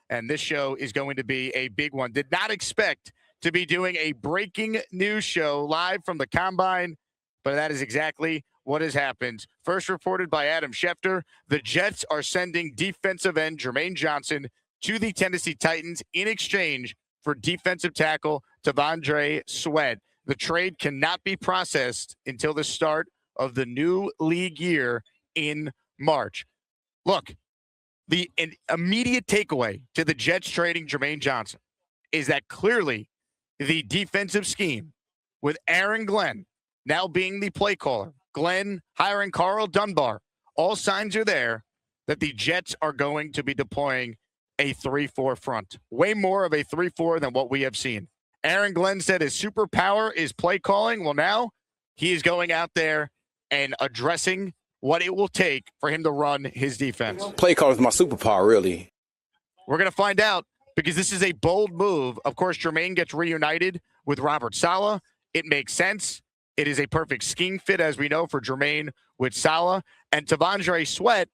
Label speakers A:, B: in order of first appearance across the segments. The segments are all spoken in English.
A: and this show is going to be a big one. Did not expect to be doing a breaking news show live from the Combine, but that is exactly what has happened. First reported by Adam Schefter, the Jets are sending defensive end Jermaine Johnnson to the Tennessee Titans in exchange for defensive tackle T'Vondre Sweat. The trade cannot be processed until the start of the new league year in March. Look, the immediate takeaway to the Jets trading Jermaine Johnnson is that clearly the defensive scheme with Aaron Glenn now being the play caller, Glenn hiring Carl Dunbar, all signs are there that the Jets are going to be deploying a 3-4 front. Way more of a 3-4 than what we have seen. Aaron Glenn said his superpower is play calling. Well, now he is going out there and addressing what it will take for him to run his defense.
B: Play call is my superpower, really.
A: We're going to find out because this is a bold move. Of course, Jermaine gets reunited with Robert Saleh. It makes sense. It is a perfect scheme fit, as we know, for Jermaine with Saleh. And T'Vondre Sweat,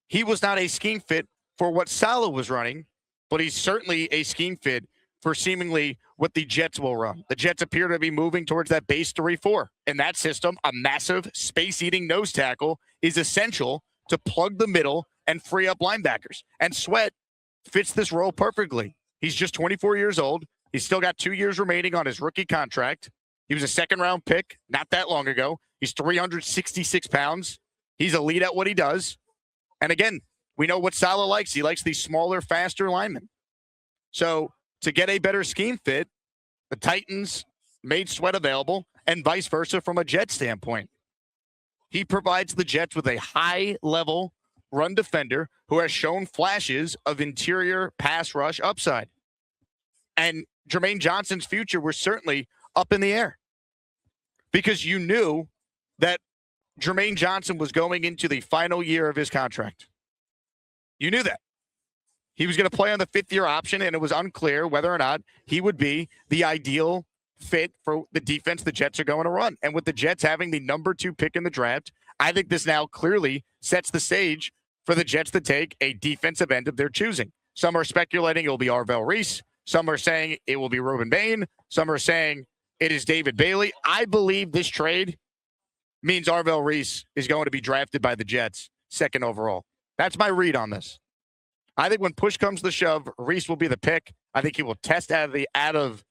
A: he was not a scheme fit for what Saleh was running, but he's certainly a scheme fit for seemingly what the Jets will run. The Jets appear to be moving towards that base 3-4. In that system, a massive space-eating nose tackle is essential to plug the middle and free up linebackers. And Sweat fits this role perfectly. He's just 24 years old. He's still got 2 years remaining on his rookie contract. He was a second-round pick not that long ago. He's 366 pounds. He's elite at what he does. And again, we know what Saleh likes. He likes these smaller, faster linemen. So to get a better scheme fit, the Titans made Sweat available and vice versa from a Jet standpoint. He provides the Jets with a high-level run defender who has shown flashes of interior pass rush upside. And Jermaine Johnson's future was certainly up in the air because you knew that Jermaine Johnson was going into the final year of his contract. You knew that. He was going to play on the fifth-year option, and it was unclear whether or not he would be the ideal fit for the defense the Jets are going to run. And with the Jets having the number 2 pick in the draft, I think this now clearly sets the stage for the Jets to take a defensive end of their choosing. Some are speculating it will be Arvell Reese. Some are saying it will be Ruben Bain. Some are saying it is David Bailey. I believe this trade means Arvell Reese is going to be drafted by the Jets second overall. That's my read on this. I think when push comes to shove, Reese will be the pick. I think he will test out of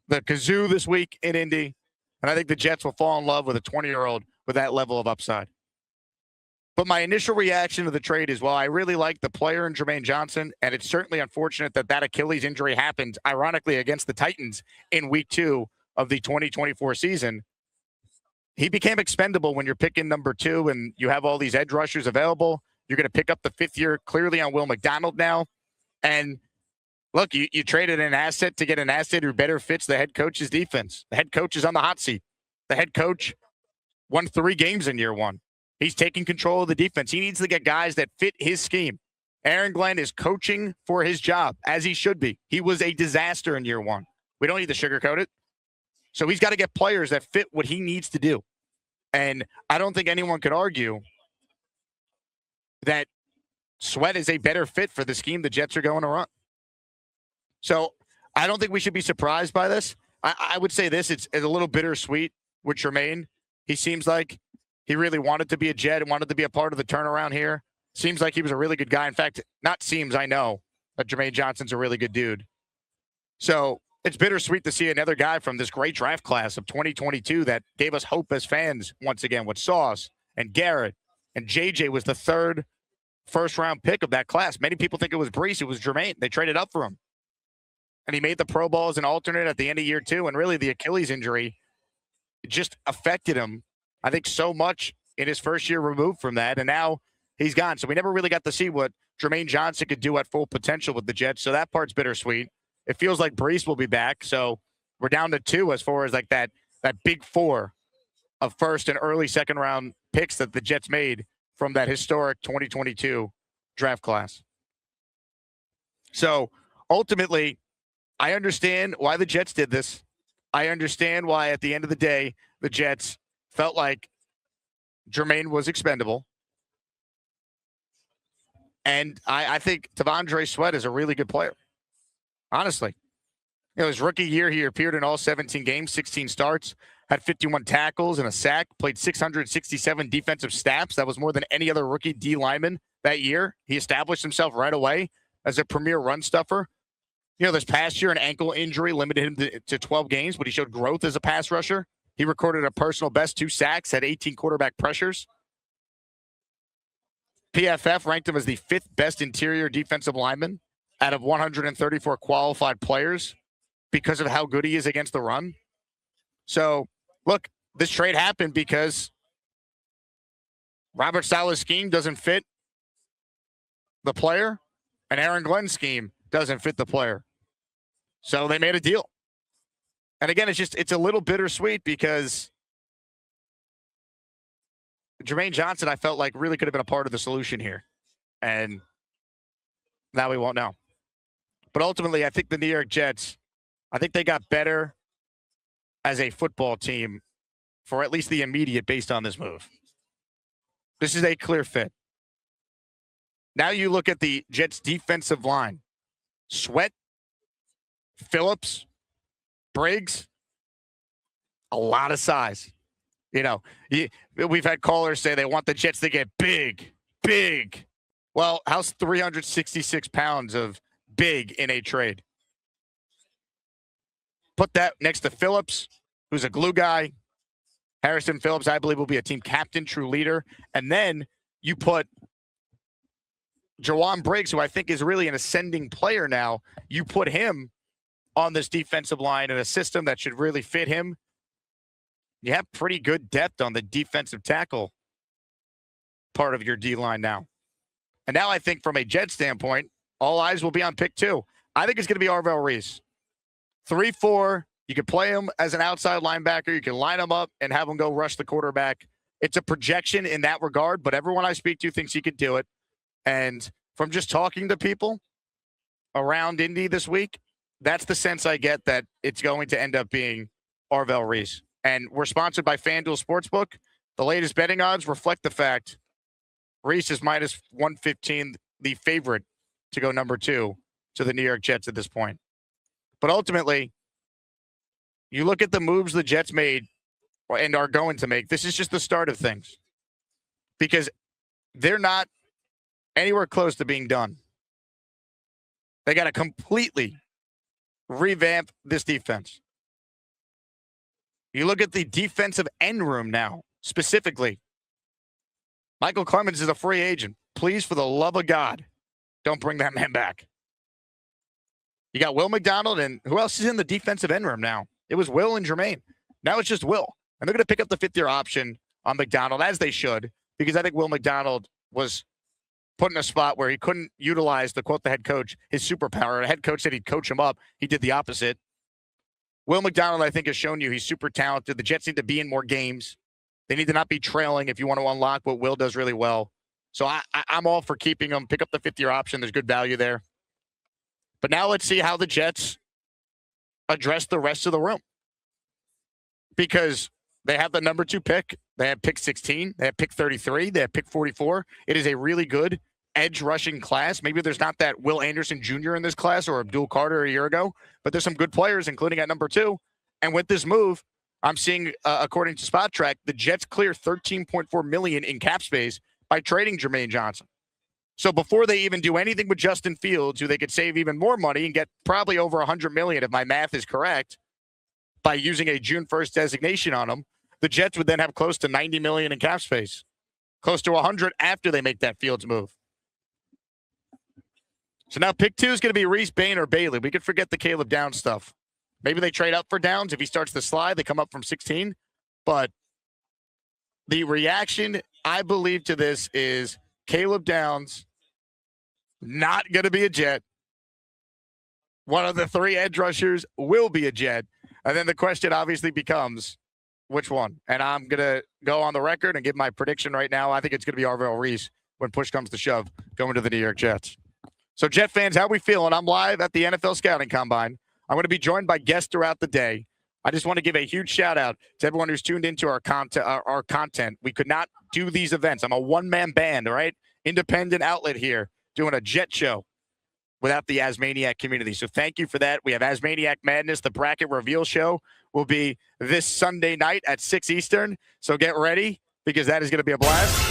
A: the kazoo this week in Indy. And I think the Jets will fall in love with a 20-year-old with that level of upside. But my initial reaction to the trade is, well, I really like the player in Jermaine Johnson, and it's certainly unfortunate that Achilles injury happened, ironically, against the Titans in week 2 of the 2024 season. He became expendable when you're picking number 2 and you have all these edge rushers available. You're going to pick up the 5th year clearly on Will McDonald now. And look, you traded an asset to get an asset who better fits the head coach's defense. The head coach is on the hot seat. The head coach won 3 games in year 1. He's taking control of the defense. He needs to get guys that fit his scheme. Aaron Glenn is coaching for his job, as he should be. He was a disaster in year 1. We don't need to sugarcoat it. So he's got to get players that fit what he needs to do. And I don't think anyone could argue that Sweat is a better fit for the scheme the Jets are going to run. So I don't think we should be surprised by this. I would say this, it's a little bittersweet with Jermaine. He seems like he really wanted to be a Jet and wanted to be a part of the turnaround here. Seems like he was a really good guy. In fact, not seems, I know that Jermaine Johnson's a really good dude. So it's bittersweet to see another guy from this great draft class of 2022 that gave us hope as fans once again with Sauce and Garrett. And JJ was the 3rd first-round pick of that class. Many people think it was Brees. It was Jermaine. They traded up for him. And he made the Pro Bowl as an alternate at the end of year 2. And really the Achilles injury just affected him, I think, so much in his first year removed from that. And now he's gone. So we never really got to see what Jermaine Johnson could do at full potential with the Jets. So that part's bittersweet. It feels like Brees will be back. So we're down to 2 as far as like that big 4 of first and early second-round picks that the Jets made from that historic 2022 draft class. So ultimately, I understand why the Jets did this. I understand why at the end of the day, the Jets felt like Jermaine was expendable. And I think T'Vondre Sweat is a really good player. Honestly. His rookie year, he appeared in all 17 games, 16 starts, had 51 tackles and a sack, played 667 defensive snaps. That was more than any other rookie D lineman that year. He established himself right away as a premier run stuffer. This past year, an ankle injury limited him to 12 games, but he showed growth as a pass rusher. He recorded a personal best 2 sacks, had 18 quarterback pressures. PFF ranked him as the 5th best interior defensive lineman out of 134 qualified players because of how good he is against the run. So, look, this trade happened because Robert Saleh's scheme doesn't fit the player, and Aaron Glenn's scheme doesn't fit the player. So they made a deal. And again, it's a little bittersweet because Jermaine Johnnson, I felt like, really could have been a part of the solution here. And now we won't know. But ultimately, I think the New York Jets, I think they got better as a football team for at least the immediate based on this move. This is a clear fit. Now you look at the Jets' defensive line. Sweat, Phillips, Briggs, a lot of size. We've had callers say they want the Jets to get big. Well, how's 366 pounds of big in a trade? Put that next to Phillips, who's a glue guy. Harrison Phillips, I believe, will be a team captain, true leader. And then you put Jawan Briggs, who I think is really an ascending player now. You put him on this defensive line in a system that should really fit him. You have pretty good depth on the defensive tackle part of your D-line now. And now I think from a Jet standpoint, all eyes will be on pick 2. I think it's going to be Arvell Reese. 3-4. You can play him as an outside linebacker. You can line him up and have him go rush the quarterback. It's a projection in that regard, but everyone I speak to thinks he could do it. And from just talking to people around Indy this week, that's the sense I get, that it's going to end up being Arvell Reese. And we're sponsored by FanDuel Sportsbook. The latest betting odds reflect the fact Reese is minus 115, the favorite to go number 2 to the New York Jets at this point. But ultimately, you look at the moves the Jets made and are going to make. This is just the start of things, because they're not anywhere close to being done. They got to completely revamp this defense. You look at the defensive end room now, specifically. Michael Clemens is a free agent. Please, for the love of God, don't bring that man back. You got Will McDonald, and who else is in the defensive end room now? It was Will and Jermaine. Now it's just Will. And they're going to pick up the 5th-year option on McDonald, as they should, because I think Will McDonald was put in a spot where he couldn't utilize, to quote the head coach, his superpower. The head coach said he'd coach him up. He did the opposite. Will McDonald, I think, has shown you he's super talented. The Jets need to be in more games. They need to not be trailing if you want to unlock what Will does really well. So I'm all for keeping him. Pick up the 5th-year option. There's good value there. But now let's see how the Jets address the rest of the room. Because they have the number 2 pick. They have pick 16. They have pick 33. They have pick 44. It is a really good edge rushing class. Maybe there's not that Will Anderson Jr. in this class or Abdul Carter a year ago, but there's some good players, including at number 2. And with this move, I'm seeing, according to Spot Track, the Jets clear $13.4 million in cap space by trading Jermaine Johnnson. So before they even do anything with Justin Fields, who they could save even more money and get probably over $100 million, if my math is correct, by using a June 1st designation on him, the Jets would then have close to $90 million in cap space, close to $100 after they make that Fields move. So now pick 2 is going to be Reese, Bain, or Bailey. We could forget the Caleb Downs stuff. Maybe they trade up for Downs. If he starts the slide, they come up from 16. But the reaction, I believe, to this is Caleb Downs not going to be a Jet. One of the 3 edge rushers will be a Jet. And then the question obviously becomes, which one? And I'm going to go on the record and give my prediction right now. I think it's going to be Arvell Reese when push comes to shove going to the New York Jets. So Jet fans, how we feeling? I'm live at the NFL Scouting Combine. I'm going to be joined by guests throughout the day. I just want to give a huge shout out to everyone who's tuned into our content. We could not do these events. I'm a one-man band, all right? Independent outlet here. doing a Jet show without the Asmaniac community. So thank you for that. We have Asmaniac Madness. The bracket reveal show will be this Sunday night at 6 Eastern. So get ready because that is going to be a blast.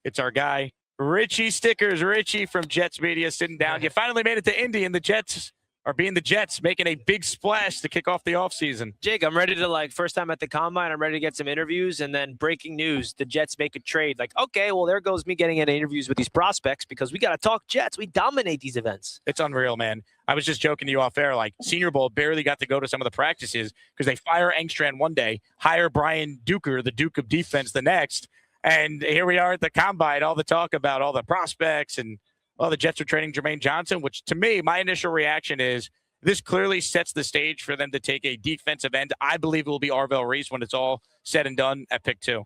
A: It's our guy, Richie Stickers. Richie from Jets Media sitting down. You finally made it to Indy, and the Jets are being the Jets, making a big splash to kick off the offseason.
C: Jake, I'm ready to, first time at the Combine, I'm ready to get some interviews, and then breaking news, the Jets make a trade. Okay, well, there goes me getting into interviews with these prospects because we got to talk Jets. We dominate these events.
A: It's unreal, man. I was just joking to you off air, Senior Bowl barely got to go to some of the practices because they fire Engstrand one day, hire Brian Duker, the Duke of Defense, the next, and here we are at the Combine, all the talk about all the prospects and the Jets are trading Jermaine Johnnson, which to me, my initial reaction is this clearly sets the stage for them to take a defensive end. I believe it will be Arvell Reese when it's all said and done at pick 2.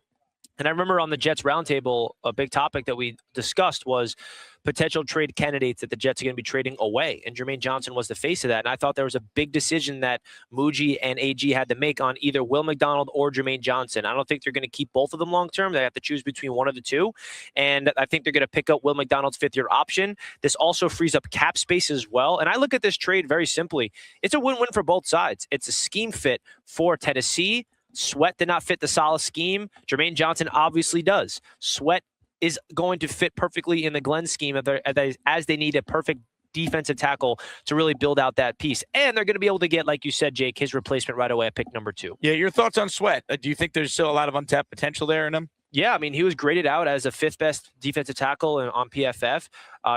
C: And I remember on the Jets roundtable, a big topic that we discussed was potential trade candidates that the Jets are going to be trading away. And Jermaine Johnnson was the face of that. And I thought there was a big decision that Muji and AG had to make on either Will McDonald or Jermaine Johnson. I don't think they're going to keep both of them long term. They have to choose between one of the two. And I think they're going to pick up Will McDonald's 5th-year option. This also frees up cap space as well. And I look at this trade very simply. It's a win-win for both sides. It's a scheme fit for Tennessee. Sweat did not fit the solid scheme. Jermaine Johnson obviously does. Sweat is going to fit perfectly in the Glenn scheme as they need a perfect defensive tackle to really build out that piece. And they're going to be able to get, like you said, Jake, his replacement right away at pick number 2.
A: Yeah, your thoughts on Sweat? Do you think there's still a lot of untapped potential there in him?
C: Yeah, I mean, he was graded out as a 5th best defensive tackle on PFF.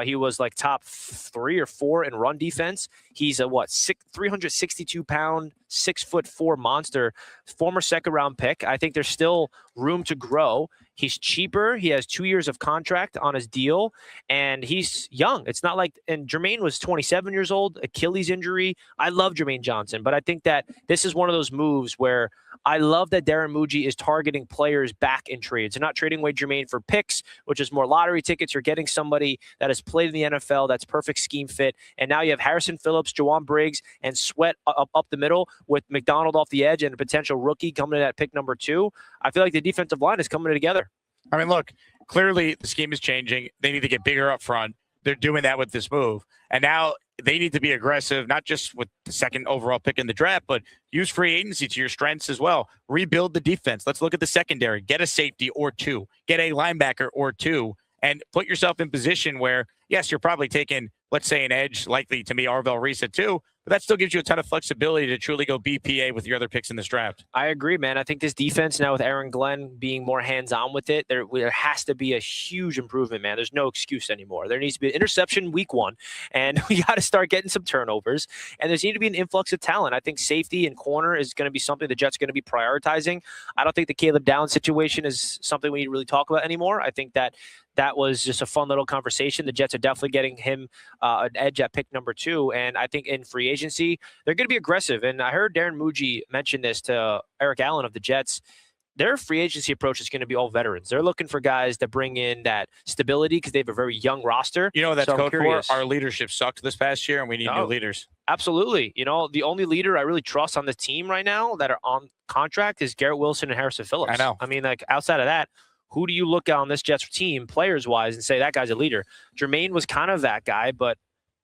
C: He was top 3 or 4 in run defense. He's a 362-pound, 6'4" monster, former 2nd-round pick. I think there's still room to grow. He's cheaper. He has 2 years of contract on his deal, and he's young. It's not and Jermaine was 27 years old, Achilles injury. I love Jermaine Johnson, but I think that this is one of those moves where I love that Darren Muji is targeting players back in trades. They're not trading away Jermaine for picks, which is more lottery tickets. You're getting somebody that has played in the NFL, that's perfect scheme fit. And now you have Harrison Phillips, Jawan Briggs, and Sweat up the middle with McDonald off the edge and a potential rookie coming in at pick number 2. I feel like the defensive line is coming together.
A: I mean, look, clearly the scheme is changing. They need to get bigger up front. They're doing that with this move. And now they need to be aggressive, not just with the 2nd overall pick in the draft, but use free agency to your strengths as well. Rebuild the defense. Let's look at the secondary. Get a safety or 2. Get a linebacker or 2. And put yourself in position where, yes, you're probably taking, let's say, an edge, likely to me, Arvell Reese at 2, but that still gives you a ton of flexibility to truly go BPA with your other picks in this draft.
C: I agree, man. I think this defense now with Aaron Glenn being more hands-on with it, there has to be a huge improvement, man. There's no excuse anymore. There needs to be an interception week 1, and we got to start getting some turnovers, and there's need to be an influx of talent. I think safety and corner is going to be something the Jets are going to be prioritizing. I don't think the Caleb Downs situation is something we need to really talk about anymore. I think that was just a fun little conversation. The Jets are definitely getting him an edge at pick number 2. And I think in free agency, they're going to be aggressive. And I heard Darren Muji mention this to Eric Allen of the Jets. Their free agency approach is going to be all veterans. They're looking for guys that bring in that stability because they have a very young roster.
A: You know, that's code for our leadership sucked this past year, and we need new leaders.
C: Absolutely. The only leader I really trust on the team right now that are on contract is Garrett Wilson and Harrison Phillips.
A: I know.
C: I mean, outside of that, who do you look at on this Jets team, players-wise, and say that guy's a leader? Jermaine was kind of that guy, but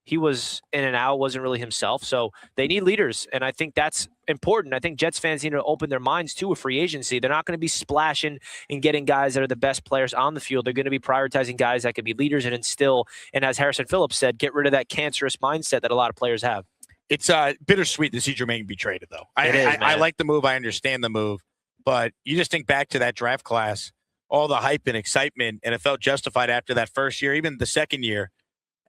C: he was in and out, wasn't really himself. So they need leaders, and I think that's important. I think Jets fans need to open their minds to a free agency. They're not going to be splashing and getting guys that are the best players on the field. They're going to be prioritizing guys that can be leaders and instill, and as Harrison Phillips said, get rid of that cancerous mindset that a lot of players have.
A: It's bittersweet to see Jermaine be traded, though. I like the move. I understand the move. But you just think back to that draft class, all the hype and excitement, and it felt justified after that first year, even the second year.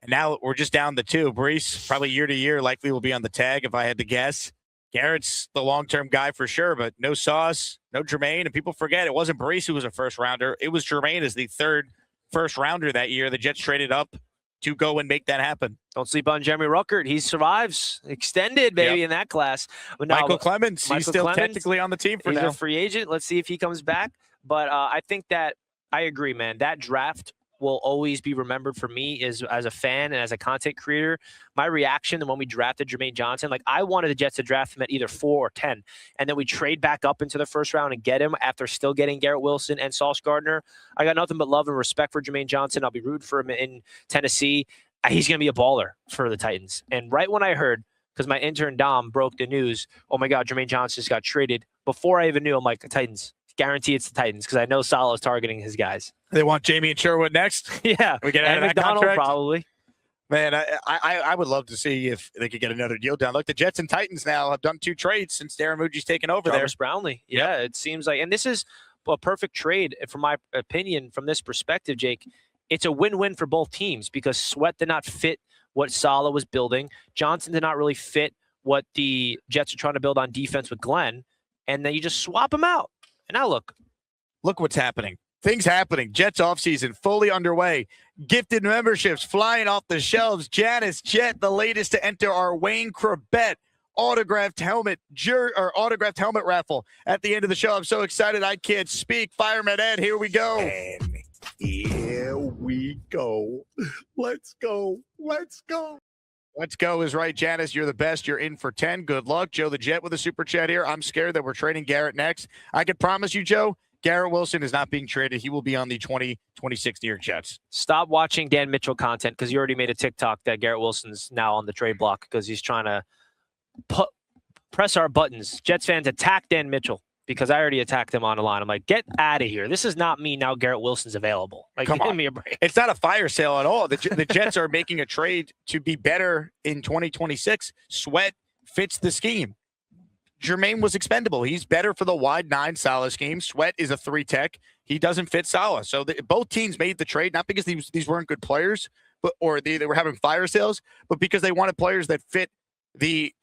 A: And now we're just down to 2. Brees, probably year to year, likely will be on the tag if I had to guess. Garrett's the long-term guy for sure, but no Sauce, no Jermaine. And people forget it wasn't Brees who was a first-rounder. It was Jermaine as the 3rd first-rounder that year. The Jets traded up to go and make that happen.
C: Don't sleep on Jeremy Ruckert. He survives. Extended, baby, in that class.
A: But now, Michael Clemens, he's still technically on the team for now.
C: He's a free agent. Let's see if he comes back. But I think that I agree, man. That draft will always be remembered for me is as a fan and as a content creator, my reaction when we drafted Jermaine Johnson, like I wanted the Jets to draft him at either 4 or 10, and then we trade back up into the first round and get him after still getting Garrett Wilson and Sauce Gardner. I got nothing but love and respect for Jermaine Johnson. I'll be rooting for him in Tennessee. He's going to be a baller for the Titans. And right when I heard, because my intern Dom broke the news, oh my God, Jermaine Johnson just got traded. Before I even knew, I'm like, Titans. Guarantee it's the Titans because I know Salah is targeting his guys.
A: They want Jamie and Sherwood next.
C: Yeah,
A: we get out
C: and
A: of that
C: McDonald
A: contract?
C: Probably.
A: Man, I would love to see if they could get another deal done. Look, the Jets and Titans now have done 2 trades since Darren Muji's taken over
C: Jarvis Brownlee. Yeah, it seems like, and this is a perfect trade from my opinion from this perspective, Jake. It's a win-win for both teams because Sweat did not fit what Salah was building. Johnson did not really fit what the Jets are trying to build on defense with Glenn, and then you just swap them out. And now look what's happening.
A: Things happening. Jets offseason fully underway. Gifted memberships flying off the shelves. Janice Jet, the latest to enter our Wayne Corbett autographed helmet raffle at the end of the show. I'm so excited I can't speak. Fireman Ed, here we go.
D: And here we go. Let's go. Let's go.
A: Let's go is right, Janice. You're the best. You're in for 10. Good luck. Joe the Jet with a super chat here. I'm scared that we're trading Garrett next. I can promise you, Joe, Garrett Wilson is not being traded. He will be on the 2026 New York Jets.
C: Stop watching Dan Mitchell content because you already made a TikTok that Garrett Wilson's now on the trade block because he's trying to press our buttons. Jets fans attack Dan Mitchell because I already attacked him on the line. I'm like, get out of here. This is not me now. Garrett Wilson's available. Like,
A: Come
C: give
A: on.
C: me a break.
A: It's not a fire sale at all. The Jets are making a trade to be better in 2026. Sweat fits the scheme. Jermaine was expendable. He's better for the wide 9 Salah scheme. Sweat is a 3 tech. He doesn't fit Salah. So both teams made the trade, not because these weren't good players, or they were having fire sales, but because they wanted players that fit the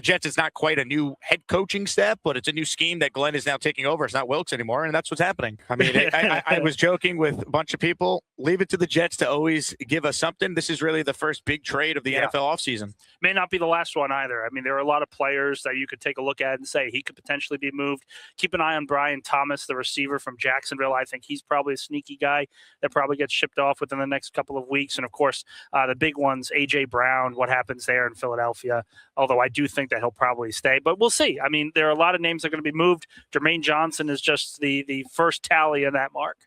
A: Jets is not quite a new head coaching staff, but it's a new scheme that Glenn is now taking over. It's not Wilkes anymore, and that's what's happening. I mean, I was joking with a bunch of people. Leave it to the Jets to always give us something. This is really the first big trade of the NFL offseason.
E: May not be the last one either. I mean, there are a lot of players that you could take a look at and say he could potentially be moved. Keep an eye on Brian Thomas, the receiver from Jacksonville. I think he's probably a sneaky guy that probably gets shipped off within the next couple of weeks. And, of course, the big ones, A.J. Brown, what happens there in Philadelphia, although I do think that he'll probably stay. But we'll see. I mean, there are a lot of names that are going to be moved. Jermaine Johnson is just the first tally in that mark.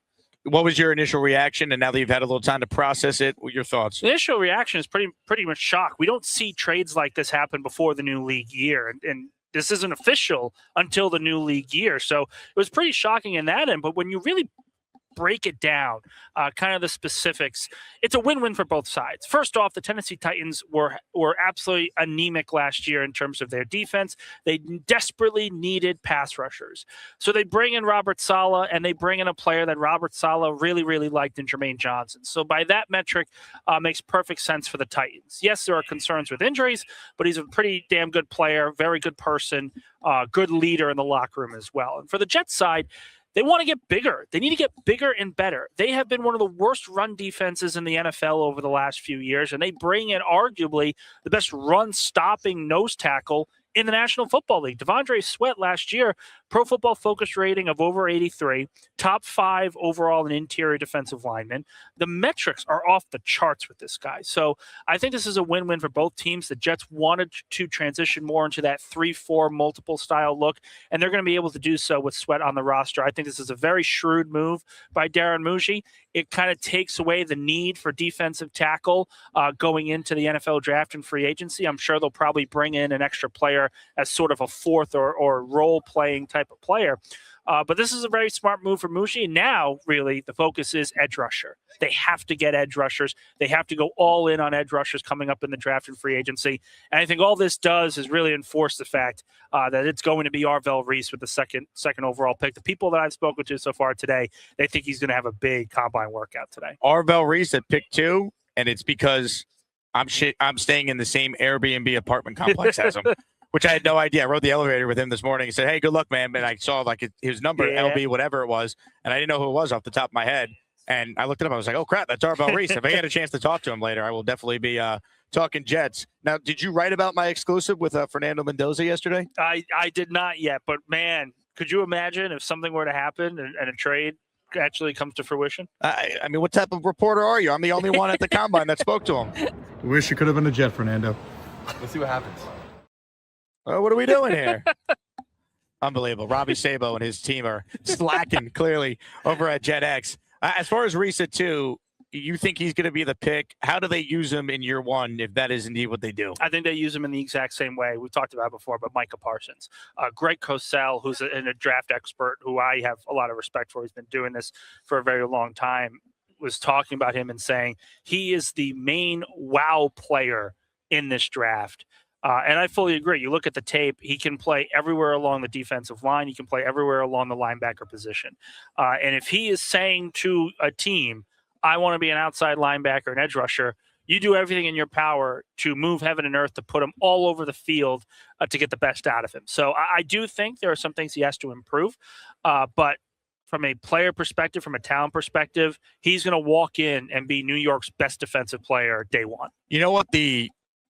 A: What was your initial reaction? And now that you've had a little time to process it, what are your thoughts?
E: The initial reaction is pretty much shock. We don't see trades like this happen before the new league year. And this isn't official until the new league year. So it was pretty shocking in that end. But when you really break it down, kind of the specifics, it's a win-win for both sides. First off, the Tennessee Titans were absolutely anemic last year in terms of their defense. They desperately needed pass rushers. So they bring in Robert Saleh, and they bring in a player that Robert Saleh really, really liked in Jermaine Johnson. So by that metric, makes perfect sense for the Titans. Yes, there are concerns with injuries, but he's a pretty damn good player, very good person, good leader in the locker room as well. And for the Jets side, they want to get bigger. They need to get bigger and better. They have been one of the worst run defenses in the NFL over the last few years, and they bring in arguably the best run-stopping nose tackle in the National Football League. Devondre Sweat last year, Pro Football Focus rating of over 83, top 5 overall in interior defensive linemen. The metrics are off the charts with this guy. So I think this is a win-win for both teams. The Jets wanted to transition more into that 3-4 multiple style look, and they're going to be able to do so with Sweat on the roster. I think this is a very shrewd move by Darren Muji. It kind of takes away the need for defensive tackle going into the NFL draft and free agency. I'm sure they'll probably bring in an extra player as sort of a fourth or role-playing type of player. But this is a very smart move for Muji. Now, really, the focus is edge rusher. They have to get edge rushers. They have to go all in on edge rushers coming up in the draft and free agency. And I think all this does is really enforce the fact that it's going to be Arvell Reese with the second overall pick. The people that I've spoken to so far today, they think he's going to have a big combine workout today.
A: Arvell Reese at pick 2, and it's because I'm staying in the same Airbnb apartment complex as him. Which I had no idea. I rode the elevator with him this morning. He said, "Hey, good luck, man." And I saw his number, LB, whatever it was, and I didn't know who it was off the top of my head. And I looked it up. I was like, "Oh crap, that's Arvell Reese." If I get a chance to talk to him later, I will definitely be talking Jets. Now, did you write about my exclusive with Fernando Mendoza yesterday?
E: I did not yet, but man, could you imagine if something were to happen and a trade? actually comes to fruition?
A: I mean, what type of reporter are you? I'm the only one at the combine that spoke to him.
D: Wish you could have been a Jet, Fernando.
F: Let's see what happens.
A: What are we doing here? Unbelievable. Robbie Sabo and his team are slacking clearly over at JetX. As far as Reese at 2, you think he's going to be the pick? How do they use him in year 1 if that is indeed what they do?
E: I think they use him in the exact same way we talked about before, but Micah Parsons. Greg Cosell, who's a draft expert who I have a lot of respect for. He's been doing this for a very long time, was talking about him and saying he is the main wow player in this draft. And I fully agree. You look at the tape, he can play everywhere along the defensive line. He can play everywhere along the linebacker position. And if he is saying to a team, I want to be an outside linebacker, an edge rusher, you do everything in your power to move heaven and earth to put him all over the field to get the best out of him. So I do think there are some things he has to improve. But from a player perspective, from a talent perspective, he's going to walk in and be New York's best defensive player day one.
A: You know what? The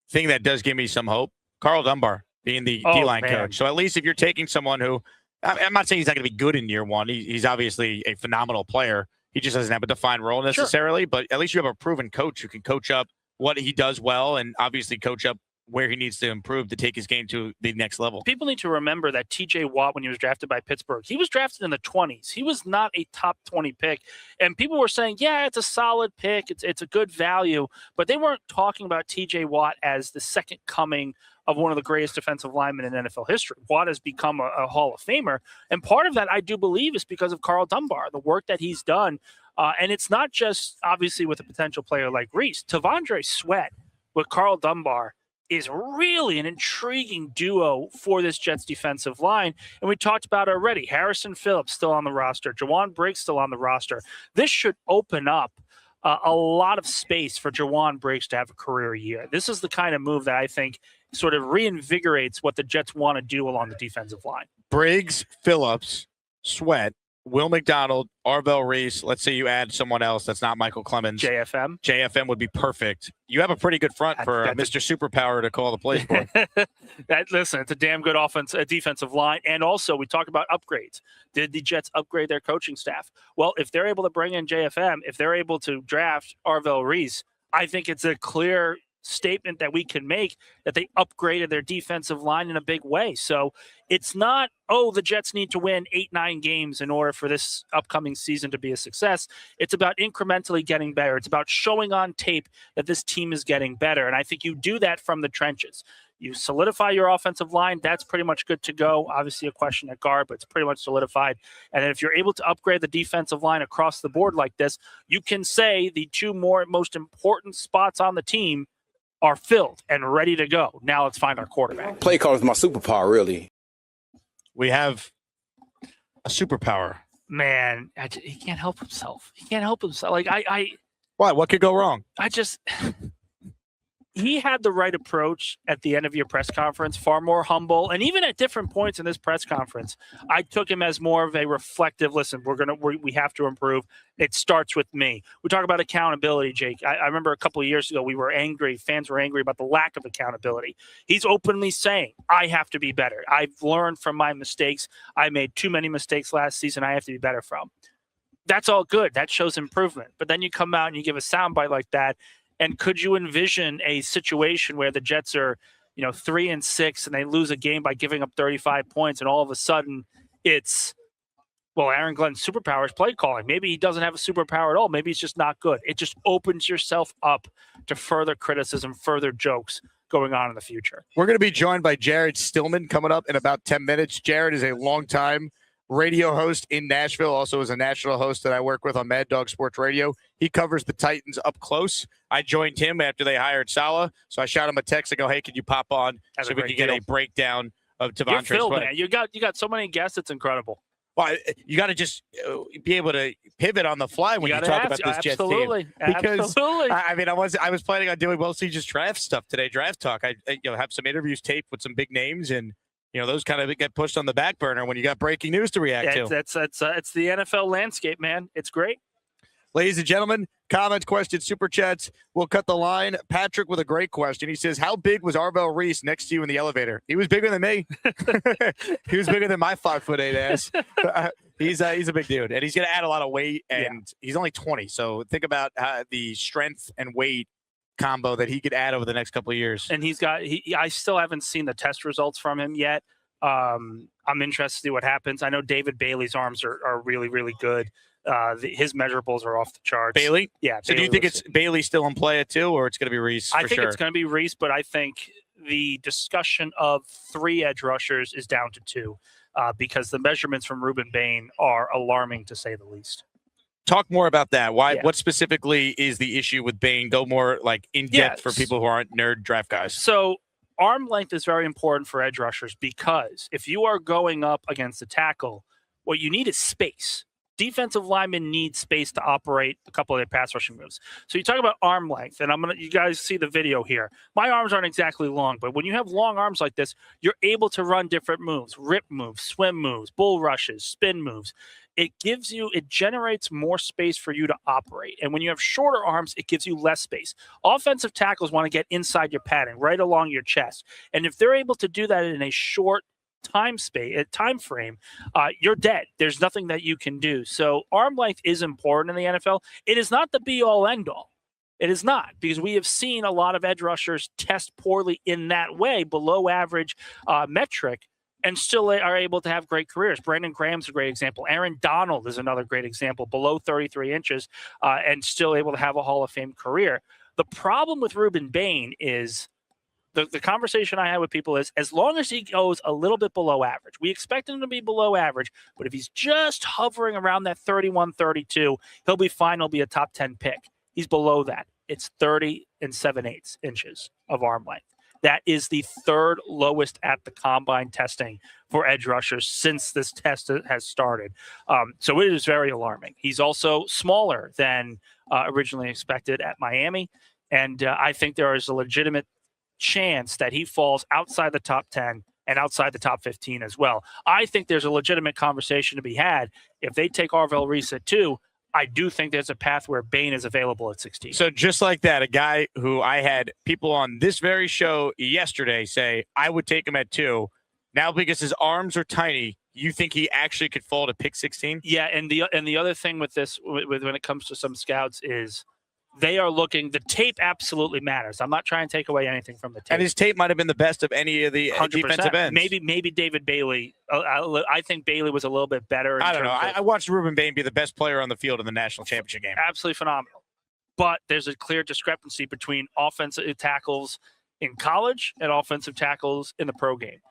A: thing that does give me some hope, Carl Dunbar being the D-line coach. So at least if you're taking someone who, I'm not saying he's not going to be good in year 1. He's obviously a phenomenal player. He just doesn't have a defined role necessarily, but at least you have a proven coach who can coach up what he does well and obviously coach up where he needs to improve to take his game to the next level.
E: People need to remember that T.J. Watt, when he was drafted by Pittsburgh, he was drafted in the 20s. He was not a top 20 pick. And people were saying, yeah, it's a solid pick. It's a good value. But they weren't talking about T.J. Watt as the second coming of one of the greatest defensive linemen in NFL history. Watt has become a Hall of Famer. And part of that, I do believe, is because of Carl Dunbar, the work that he's done. And it's not just, obviously, with a potential player like Reese. Tavondre Sweat with Carl Dunbar is really an intriguing duo for this Jets defensive line. And we talked about it already. Harrison Phillips still on the roster. Jawan Briggs still on the roster. This should open up a lot of space for Jawan Briggs to have a career year. This is the kind of move that I think sort of reinvigorates what the Jets want to do along the defensive line.
A: Briggs, Phillips, Sweat, Will McDonald, Arvell Reese. Let's say you add someone else that's not Michael Clemens.
E: JFM.
A: JFM would be perfect. You have a pretty good front for Mr. Superpower to call the plays for.
E: Listen, it's a damn good defensive line. And also, we talk about upgrades. Did the Jets upgrade their coaching staff? Well, if they're able to bring in JFM, if they're able to draft Arvell Reese, I think it's a clear statement that we can make that they upgraded their defensive line in a big way. So it's not, the Jets need to win 8-9 games in order for this upcoming season to be a success. It's about incrementally getting better. It's about showing on tape that this team is getting better. And I think you do that from the trenches. You solidify your offensive line. That's pretty much good to go. Obviously a question at guard, but it's pretty much solidified. And then if you're able to upgrade the defensive line across the board like this, you can say the two most important spots on the team are filled and ready to go. Now let's find our quarterback.
B: Play call is my superpower, really.
A: We have a superpower.
E: Man, he can't help himself. He can't help himself. Like
A: Why? What could go wrong?
E: He had the right approach at the end of your press conference, far more humble. And even at different points in this press conference, I took him as more of a reflective, listen, we have to improve. It starts with me. We talk about accountability, Jake. I remember a couple of years ago, we were angry. Fans were angry about the lack of accountability. He's openly saying, I have to be better. I've learned from my mistakes. I made too many mistakes last season. I have to be better from. That's all good. That shows improvement. But then you come out and you give a soundbite like that. And could you envision a situation where the Jets are, 3-6 and they lose a game by giving up 35 points, and all of a sudden it's, Aaron Glenn's superpower is play calling. Maybe he doesn't have a superpower at all. Maybe he's just not good. It just opens yourself up to further criticism, further jokes going on in the future.
A: We're going to be joined by Jared Stillman coming up in about 10 minutes. Jared is a longtime radio host in Nashville, also is a national host that I work with on Mad Dog Sports Radio. He covers the Titans up close. I joined him after they hired Saleh, so I shot him a text and go, hey, could you pop on so we can get a breakdown of Tavondre
E: You're filled,
A: Sweat.
E: Man. You got so many guests, it's incredible.
A: Well, you got to just be able to pivot on the fly when you talk about this Jets team. Because, I mean, I was planning on doing mostly just draft stuff today, draft talk. I have some interviews taped with some big names, and those kind of get pushed on the back burner when you got breaking news to react to.
E: It's the NFL landscape, man. It's great.
A: Ladies and gentlemen, comments, questions, super chats. We'll cut the line. Patrick with a great question. He says, how big was Arvell Reese next to you in the elevator? He was bigger than me. He was bigger than my 5'8" ass. He's a big dude, and he's going to add a lot of weight, and he's only 20. So think about the strength and weight combo that he could add over the next couple of years.
E: And I still haven't seen the test results from him yet. I'm interested to see what happens. I know David Bailey's arms are really, really good. His measurables are off the charts.
A: Bailey?
E: Yeah.
A: So do you think it's Bailey still in play at 2, or it's going to be Reese?
E: I think it's going to be Reese, but I think the discussion of 3 edge rushers is down to 2 because the measurements from Ruben Bain are alarming, to say the least.
A: Talk more about that. Why? Yeah. What specifically is the issue with Bain? Go more like in depth for people who aren't nerd draft guys.
E: So arm length is very important for edge rushers because if you are going up against a tackle, what you need is space. Defensive linemen need space to operate a couple of their pass rushing moves. So you talk about arm length, and you guys see the video here. My arms aren't exactly long, but when you have long arms like this, you're able to run different moves, rip moves, swim moves, bull rushes, spin moves. It generates more space for you to operate. And when you have shorter arms, it gives you less space. Offensive tackles want to get inside your padding, right along your chest. And if they're able to do that in a short time frame, you're dead. There's nothing that you can do. So arm length is important in the NFL. It is not the be-all, end-all. It is not, because we have seen a lot of edge rushers test poorly in that way, below average metric, and still are able to have great careers. Brandon Graham's a great example. Aaron Donald is another great example, below 33 inches, and still able to have a Hall of Fame career. The problem with Ruben Bain is the conversation I had with people is, as long as he goes a little bit below average, we expect him to be below average, but if he's just hovering around that 31, 32, he'll be fine. He'll be a top 10 pick. He's below that. It's 30 7/8 inches of arm length. That is the 3rd lowest at the combine testing for edge rushers since this test has started. So it is very alarming. He's also smaller than originally expected at Miami. And I think there is a legitimate chance that he falls outside the top 10 and outside the top 15 as well. I think there's a legitimate conversation to be had. If they take Arvell Reese at 2, I do think there's a path where Bain is available at 16.
A: So just like that, a guy who I had people on this very show yesterday say I would take him at 2. Now, because his arms are tiny, you think he actually could fall to pick 16?
E: Yeah, and the other thing with this, when it comes to some scouts, is they are looking. The tape absolutely matters. I'm not trying to take away anything from the tape.
A: And his tape might have been the best of any of the
E: 100%.
A: Defensive ends.
E: Maybe David Bailey. I think Bailey was a little bit better.
A: I don't know. I watched Ruben Bain be the best player on the field in the national championship game.
E: Absolutely phenomenal. But there's a clear discrepancy between offensive tackles in college and offensive tackles in the pro game.